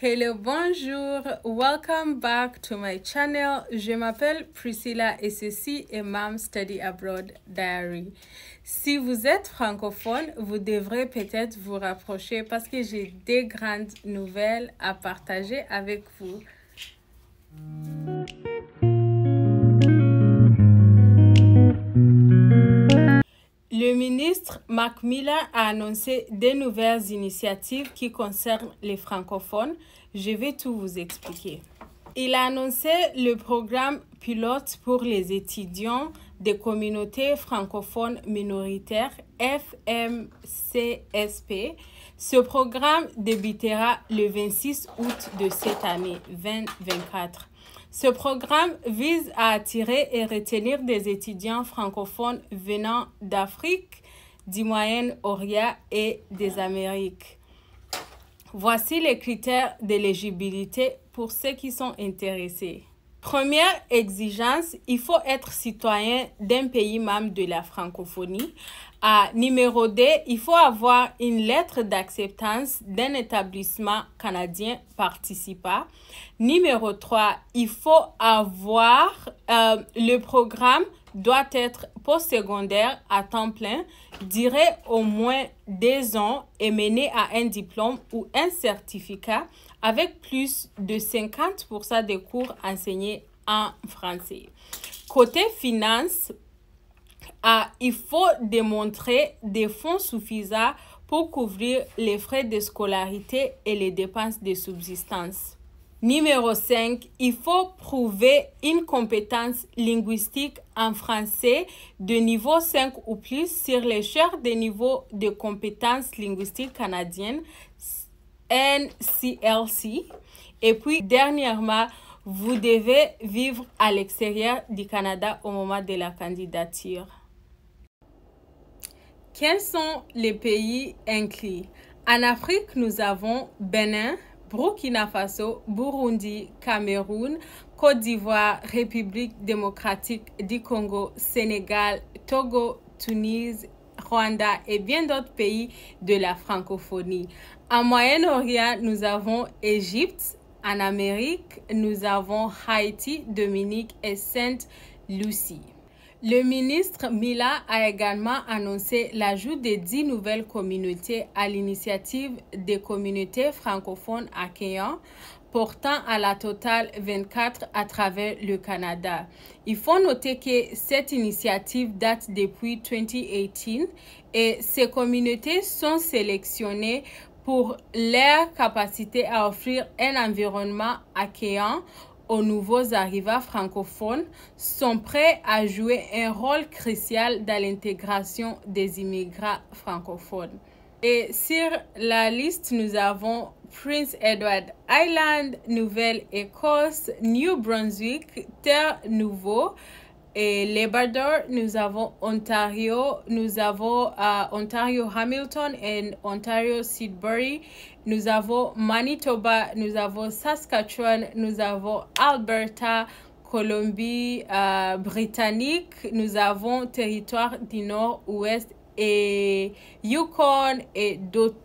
Hello, bonjour, welcome back to my channel. Je m'appelle Priscilla et ceci est Mom Study Abroad Diary. Si vous êtes francophone, vous devrez peut-être vous rapprocher parce que j'ai des grandes nouvelles à partager avec vous. Le ministre Mac Miller a annoncé des nouvelles initiatives qui concernent les francophones. Je vais tout vous expliquer. Il a annoncé le programme pilote pour les étudiants des communautés francophones minoritaires FMCSP. Ce programme débutera le 26 août de cette année 2024. Ce programme vise à attirer et retenir des étudiants francophones venant d'Afrique, du Moyen-Orient et des Amériques. Voici les critères d'éligibilité pour ceux qui sont intéressés. Première exigence, il faut être citoyen d'un pays membre de la francophonie. Numéro 2, il faut avoir une lettre d'acceptance d'un établissement canadien participant. Numéro 3, il faut avoir le programme doit être postsecondaire à temps plein, durer au moins 2 ans et mener à un diplôme ou un certificat avec plus de 50% des cours enseignés en français. Côté finances, il faut démontrer des fonds suffisants pour couvrir les frais de scolarité et les dépenses de subsistance. Numéro 5, il faut prouver une compétence linguistique en français de niveau 5 ou plus sur l'échelle des niveaux de compétences linguistiques canadiennes NCLC. Et puis, dernièrement, vous devez vivre à l'extérieur du Canada au moment de la candidature. Quels sont les pays inclus? En Afrique, nous avons Bénin, Burkina Faso, Burundi, Cameroun, Côte d'Ivoire, République démocratique du Congo, Sénégal, Togo, Tunis, Rwanda et bien d'autres pays de la francophonie. En Moyen-Orient, nous avons Égypte. En Amérique, nous avons Haïti, Dominique et Sainte-Lucie. Le ministre Miller a également annoncé l'ajout de 10 nouvelles communautés à l'initiative des communautés francophones accueillantes, portant à la totale 24 à travers le Canada. Il faut noter que cette initiative date depuis 2018 et ces communautés sont sélectionnées pour leur capacité à offrir un environnement accueillant aux nouveaux arrivants francophones, sont prêts à jouer un rôle crucial dans l'intégration des immigrants francophones. Et sur la liste, nous avons Prince Edward Island, Nouvelle-Écosse, New Brunswick, Terre-Nouveau, et Labrador, nous avons Ontario, nous avons Ontario Hamilton et Ontario Sudbury, nous avons Manitoba, nous avons Saskatchewan, nous avons Alberta, Colombie-Britannique, nous avons Territoire du Nord-Ouest et Yukon et d'autres,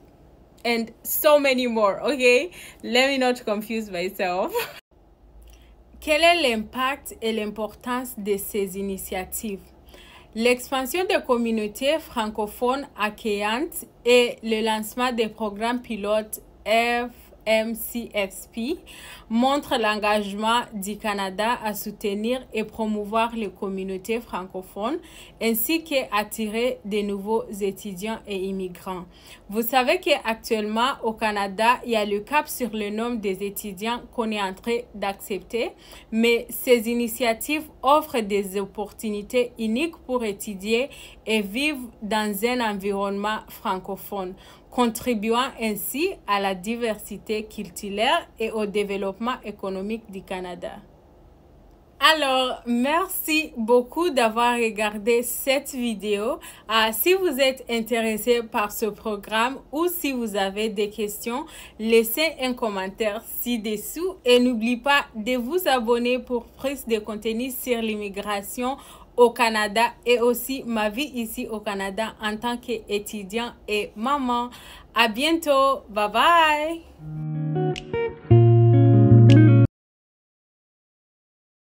and so many more, okay? Let me not confuse myself. Quel est l'impact et l'importance de ces initiatives? L'expansion des communautés francophones accueillantes et le lancement des programmes pilotes FMCSP montrent l'engagement du Canada à soutenir et promouvoir les communautés francophones ainsi qu'attirer de nouveaux étudiants et immigrants. Vous savez qu'actuellement au Canada, il y a le cap sur le nombre des étudiants qu'on est en train d'accepter, mais ces initiatives offrent des opportunités uniques pour étudier et vivre dans un environnement francophone, contribuant ainsi à la diversité culturelle et au développement économique du Canada. Alors, merci beaucoup d'avoir regardé cette vidéo. Si vous êtes intéressé par ce programme ou si vous avez des questions, laissez un commentaire ci-dessous et n'oubliez pas de vous abonner pour plus de contenu sur l'immigration au Canada et aussi ma vie ici au Canada en tant qu'étudiant et maman. À bientôt. Bye bye.